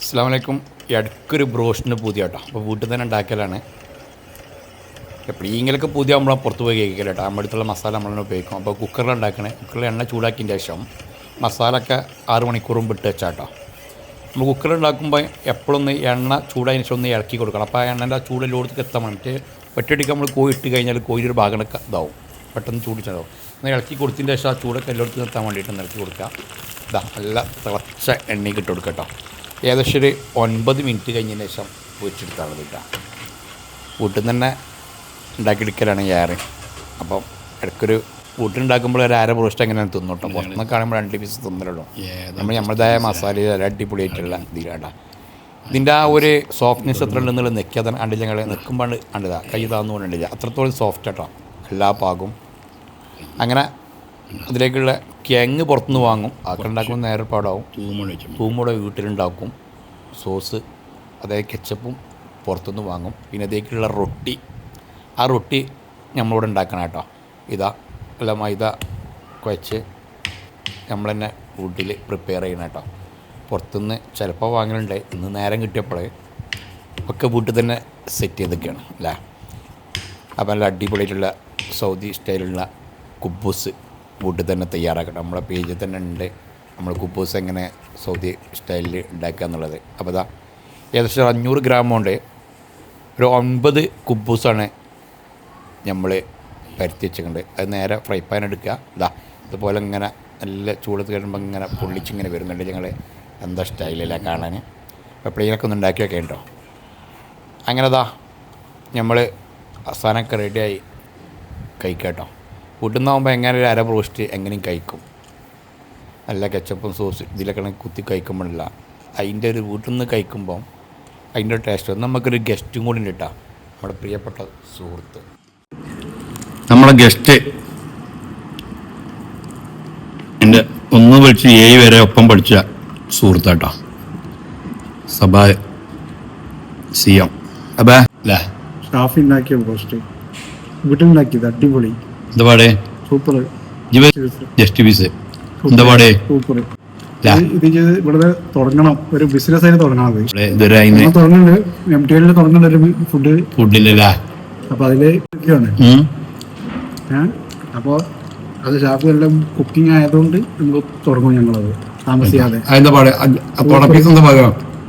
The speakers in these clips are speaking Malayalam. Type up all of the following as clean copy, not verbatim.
അസ്സലാമു അലൈക്കും. ഇടയ്ക്കൊരു ബ്രോസ്റ്റിന് പൂതിയ കേട്ടോ. അപ്പോൾ വീട്ടിൽ തന്നെ ഉണ്ടാക്കലാണ്. എപ്പോഴെങ്കിലൊക്കെ പൂതിയ നമ്മൾ പുറത്ത് പോയി കഴിക്കില്ല കേട്ടോ. നമ്മുടെ അടുത്തുള്ള മസാല നമ്മളെന്നെ ഉപയോഗിക്കും. അപ്പോൾ കുക്കറിൽ ഉണ്ടാക്കണേ. കുക്കറിൽ എണ്ണ ചൂടാക്കിയതിൻ്റെ ശേഷം മസാലയൊക്കെ 6 മണിക്കൂറും വിട്ട് വെച്ചാൽ കേട്ടോ. നമ്മൾ കുക്കറിൽ ഉണ്ടാക്കുമ്പോൾ എപ്പോഴൊന്ന് എണ്ണ ചൂടായതിന് ശേഷം ഒന്ന് ഇളക്കി കൊടുക്കണം. അപ്പോൾ ആ എണ്ണൻ്റെ ആ ചൂടെല്ലോടത്തേക്ക് എത്താൻ വേണ്ടിയിട്ട് ഒറ്റയടിക്ക് നമ്മൾ കോഴി ഇട്ട് കഴിഞ്ഞാൽ കോഴിയുടെ ഭാഗമൊക്കെ ഇതാവും, പെട്ടെന്ന് ചൂടിച്ചാവും. ഒന്ന് ഇളക്കി കൊടുത്തതിൻ്റെ ശേഷം ആ ചൂടൊക്കെ എല്ലായിടത്തും എത്താൻ വേണ്ടിയിട്ട് ഇളക്കി കൊടുക്കുക. ഇതാ നല്ല തിളച്ച എണ്ണയ്ക്ക് ഇട്ട് കൊടുക്കുക കേട്ടോ. ഏകദേശം ഒരു 9 മിനിറ്റ് കഴിഞ്ഞതിന് ശേഷം പൊരിച്ചെടുത്താൽ മതി കേട്ടോ. വീട്ടിൽ നിന്ന് തന്നെ ഉണ്ടാക്കിയെടുക്കലാണ് ചെയ്യാറ്. അപ്പം ഇടയ്ക്കൊരു വീട്ടിലുണ്ടാക്കുമ്പോൾ ഒരു അര ബ്രോസ്റ്റ് എങ്ങനെയാണ് തിന്നോട്ടോ. പുറത്തുനിന്ന് കാണുമ്പോൾ 2 പീസ് തിന്നലുള്ളൂ. നമ്മുടേതായ മസാലയിൽ അടിപൊളിയായിട്ടുള്ള ഇതിലാട്ടാ. ഇതിൻ്റെ ആ ഒരു സോഫ്റ്റ്നെസ് എത്ര ഉണ്ടെന്നുള്ള നെക്കാതെ കണ്ടില്ല. ഞങ്ങൾ നിൽക്കുമ്പോൾ കണ്ടതാ കൈ താന്നുകൊണ്ടില്ല. അത്രത്തോളം സോഫ്റ്റ് കേട്ടോ എല്ലാ പാകും. അങ്ങനെ അതിലേക്കുള്ള കിഴങ്ങ് പുറത്തുനിന്ന് വാങ്ങും. അതൊക്കെ ഉണ്ടാക്കുമ്പോൾ നേരെ പാടാവും. തൂമുള വീട്ടിലുണ്ടാക്കും. സോസ് അതായത് കെച്ചപ്പും പുറത്തുനിന്ന് വാങ്ങും. പിന്നെ അതിലേക്കുള്ള റൊട്ടി, ആ റൊട്ടി നമ്മളിവിടെ ഉണ്ടാക്കണം കേട്ടോ. ഇതാ അല്ല മൈദ കുഴച്ച് നമ്മൾ തന്നെ വീട്ടിൽ പ്രിപ്പയർ ചെയ്യണം കേട്ടോ. പുറത്തുനിന്ന് ചിലപ്പോൾ വാങ്ങലുണ്ട്. ഇന്ന് നേരം കിട്ടിയപ്പോൾ ഒക്കെ വീട്ടിൽ തന്നെ സെറ്റ് ചെയ്തൊക്കെയാണ് അല്ലേ. അപ്പം നല്ല അടിപൊളിയായിട്ടുള്ള സൗദി സ്റ്റൈലുള്ള കുബൂസ് വീട്ടിൽ തന്നെ തയ്യാറാക്കണം. നമ്മളെ പേജിൽ തന്നെ ഉണ്ട് നമ്മൾ കുബൂസ് എങ്ങനെ സൗദി സ്റ്റൈലിൽ ഉണ്ടാക്കുക എന്നുള്ളത്. അപ്പോൾ ഇതാ ഏകദേശം 500 ഗ്രാം കൊണ്ട് ഒരു 9 കുബൂസാണ് നമ്മൾ പരത്തി വെച്ചിട്ടുണ്ട്. അത് നേരെ ഫ്രൈ പാൻ എടുക്കുക. ഇതാ ഇതുപോലെ ഇങ്ങനെ നല്ല ചൂടത്ത് കഴിയുമ്പോൾ ഇങ്ങനെ പൊള്ളിച്ചിങ്ങനെ വരുന്നുണ്ട്. ഞങ്ങൾ എന്താ സ്റ്റൈലില്ല കാണാൻ. എപ്പോഴേലൊക്കെ ഒന്ന് ഉണ്ടാക്കിയൊക്കെ ഉണ്ടോ. അങ്ങനെ ഇതാ നമ്മൾ അവസാനമൊക്കെ റെഡിയായി കഴിക്കാം കേട്ടോ. വീട്ടിൽ നിന്നാകുമ്പോൾ എങ്ങനെ ഒരു അര ബ്രോസ്റ്റ് എങ്ങനെയും കഴിക്കും. നല്ല കെച്ചപ്പും സോസ് ഇതിലൊക്കെ കുത്തി കഴിക്കുമ്പോഴില്ല അതിൻ്റെ ഒരു വീട്ടിൽ നിന്ന് കഴിക്കുമ്പം അതിൻ്റെ ടേസ്റ്റ്. നമുക്കൊരു ഗസ്റ്റും കൂടി ഉണ്ട് കേട്ടോ. നമ്മുടെ പ്രിയപ്പെട്ട സുഹൃത്ത്, നമ്മളെ ഗസ്റ്റ് എൻ്റെ 1 പഠിച്ച് 7 വരെ ഒപ്പം പഠിച്ച സുഹൃത്താട്ടോ. സബാ സിയം അബാ അല്ലേ ഷാഫി ഉണ്ടാക്കിയ ബ്രോസ്റ്റ് വീട്ടിലുണ്ടാക്കിയത് അടിപൊളി. എന്താ പാടേ സൂപ്പർ. ജസ്റ്റ് പീസ് എന്താ പാടേ സൂപ്പർ. ഇത് ഇവിടെ തുടങ്ങണം, ഒരു ബിസിനസ് ആയിട്ട് തുടങ്ങണത്. ഇതുവരെ തുടങ്ങുന്നുണ്ട്. MTL തുടങ്ങുന്നുണ്ട് ഒരു ഫുഡില്ലല്ലേ. അപ്പൊ അതിലേക്കാണ് അപ്പോൾ അത് ഷാഫി എല്ലാം കുക്കിംഗ് ആയതുകൊണ്ട് നമുക്ക് തുടങ്ങും ഞങ്ങളത് താമസിയാതെ.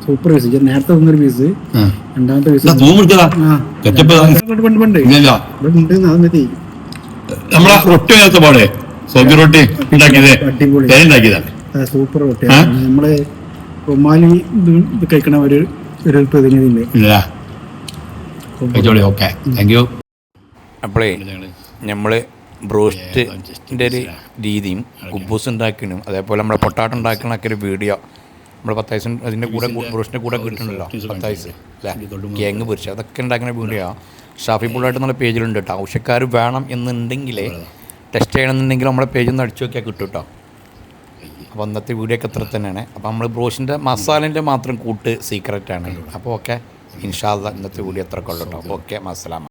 Super piece. നേരത്തെ തന്നൊരു പീസ്, രണ്ടാമത്തെ പീസ് മതി. നമ്മളെ റൊട്ടി പാടേ സൗദി റൊട്ടി ഉണ്ടാക്കിയതാണ്. സൂപ്പർ റൊട്ടി. നമ്മള് ഒമാലി ഇത് കഴിക്കണ ഒരു പ്രതിനിധിയില്ലേ. Okay thank you. അപ്പോഴേ നമ്മൾ ബ്രോസ്റ്റിൻ്റെ ഒരു രീതിയും കുബൂസ് ഉണ്ടാക്കണം, അതേപോലെ നമ്മളെ പൊട്ടാട്ടം ഉണ്ടാക്കണൊക്കെ ഒരു വീഡിയോ നമ്മൾ 10 ദിവസം അതിൻ്റെ കൂടെ ബ്രോസ്റ്റിൻ്റെ കൂടെ കിട്ടുന്നുണ്ടല്ലോ. 10 ദിവസം അല്ലേ കിഴങ്ങ് പൊരിച്ച് അതൊക്കെ ഉണ്ടാക്കുന്ന വീഡിയോ ഷാഫി പുള്ളായിട്ട് നമ്മുടെ പേജിലുണ്ട് കേട്ടോ. ആവശ്യക്കാർ വേണം എന്നുണ്ടെങ്കിൽ ടെസ്റ്റ് ചെയ്യണമെന്നുണ്ടെങ്കിൽ നമ്മളെ പേജിൽ നിന്ന് അടിച്ചു നോക്കിയാൽ കിട്ടും കേട്ടോ. അപ്പോൾ അന്നത്തെ വീഡിയോ ഒക്കെ അത്ര തന്നെയാണ്. അപ്പോൾ നമ്മൾ ബ്രോസ്റ്റിൻ്റെ മസാലേൻ്റെ മാത്രം കൂട്ട് സീക്രറ്റാണ്. അപ്പോൾ ഓക്കെ ഇൻഷാ അല്ലാഹ് ഇന്നത്തെ വീഡിയോ അത്ര കൊള്ളു കേട്ടോ. ഓക്കെ അസ്സലാമ.